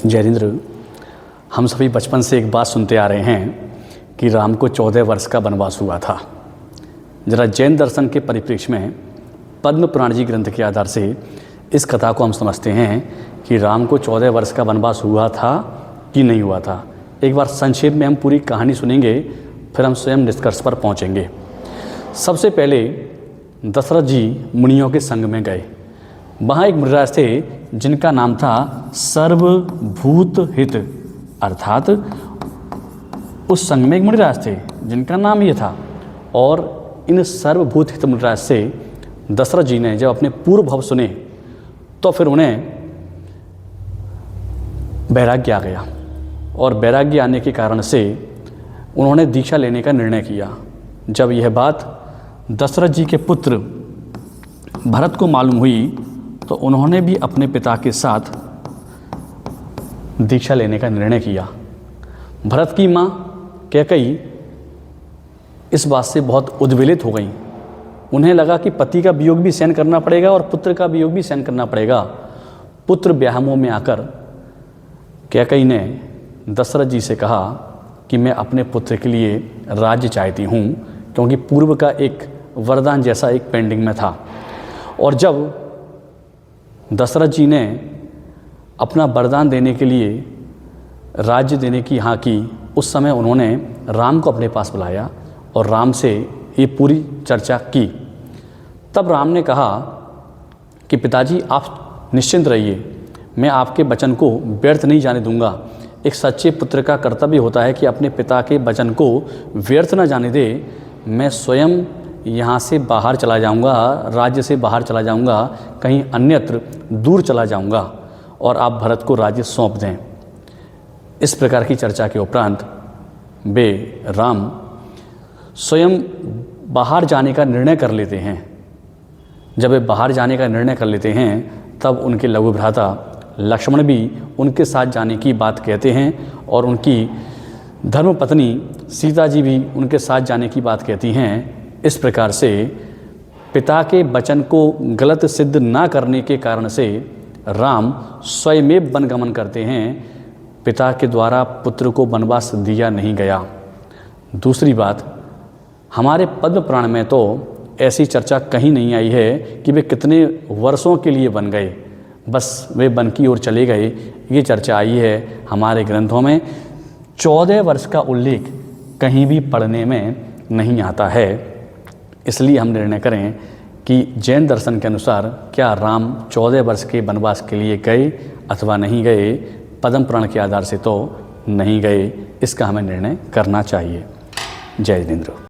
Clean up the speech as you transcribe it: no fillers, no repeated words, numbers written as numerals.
जयेंद्र, हम सभी बचपन से एक बात सुनते आ रहे हैं कि राम को 14 वर्ष का वनवास हुआ था। जरा जैन दर्शन के परिप्रेक्ष्य में पद्म पुराण जी ग्रंथ के आधार से इस कथा को हम समझते हैं कि राम को 14 वर्ष का वनवास हुआ था कि नहीं हुआ था। एक बार संक्षेप में हम पूरी कहानी सुनेंगे, फिर हम स्वयं निष्कर्ष पर पहुँचेंगे। सबसे पहले दशरथ जी मुनियों के संग में गए। वहाँ एक मुनिराज थे जिनका नाम था सर्वभूत हित, अर्थात उस संग में एक मुनिराज थे जिनका नाम ये था। और इन सर्वभूत हित मुनिराज से दशरथ जी ने जब अपने पूर्व भव सुने तो फिर उन्हें वैराग्य आ गया, और वैराग्य आने के कारण से उन्होंने दीक्षा लेने का निर्णय किया। जब यह बात दशरथ जी के पुत्र भरत को मालूम हुई तो उन्होंने भी अपने पिता के साथ दीक्षा लेने का निर्णय किया। भरत की माँ कैकेयी इस बात से बहुत उद्वेलित हो गई। उन्हें लगा कि पति का वियोग भी सहन करना पड़ेगा और पुत्र का वियोग भी सहन करना पड़ेगा। पुत्र व्यामोह में आकर कैकेयी ने दशरथ जी से कहा कि मैं अपने पुत्र के लिए राज्य चाहती हूँ, क्योंकि पूर्व का एक वरदान जैसा एक पेंडिंग में था। और जब दशरथ जी ने अपना वरदान देने के लिए राज्य देने की हाँ की, उस समय उन्होंने राम को अपने पास बुलाया और राम से ये पूरी चर्चा की। तब राम ने कहा कि पिताजी आप निश्चिंत रहिए, मैं आपके वचन को व्यर्थ नहीं जाने दूंगा। एक सच्चे पुत्र का कर्तव्य होता है कि अपने पिता के वचन को व्यर्थ न जाने दे। मैं स्वयं यहाँ से बाहर चला जाऊँगा, राज्य से बाहर चला जाऊँगा, कहीं अन्यत्र दूर चला जाऊँगा और आप भरत को राज्य सौंप दें। इस प्रकार की चर्चा के उपरांत वे राम स्वयं बाहर जाने का निर्णय कर लेते हैं। जब वे बाहर जाने का निर्णय कर लेते हैं तब उनके लघु भ्राता लक्ष्मण भी उनके साथ जाने की बात कहते हैं, और उनकी धर्मपत्नी सीता जी भी उनके साथ जाने की बात कहती हैं। इस प्रकार से पिता के वचन को गलत सिद्ध ना करने के कारण से राम स्वयमेव वनगमन करते हैं। पिता के द्वारा पुत्र को वनवास दिया नहीं गया। दूसरी बात, हमारे पद्म पुराण में तो ऐसी चर्चा कहीं नहीं आई है कि वे कितने वर्षों के लिए वन गए, बस वे वन की ओर चले गए। ये चर्चा आई है हमारे ग्रंथों में। 14 वर्ष का उल्लेख कहीं भी पढ़ने में नहीं आता है। इसलिए हम निर्णय करें कि जैन दर्शन के अनुसार क्या राम 14 वर्ष के वनवास के लिए गए अथवा नहीं गए। पद्म पुराण के आधार से तो नहीं गए, इसका हमें निर्णय करना चाहिए। जय जिनेंद्र।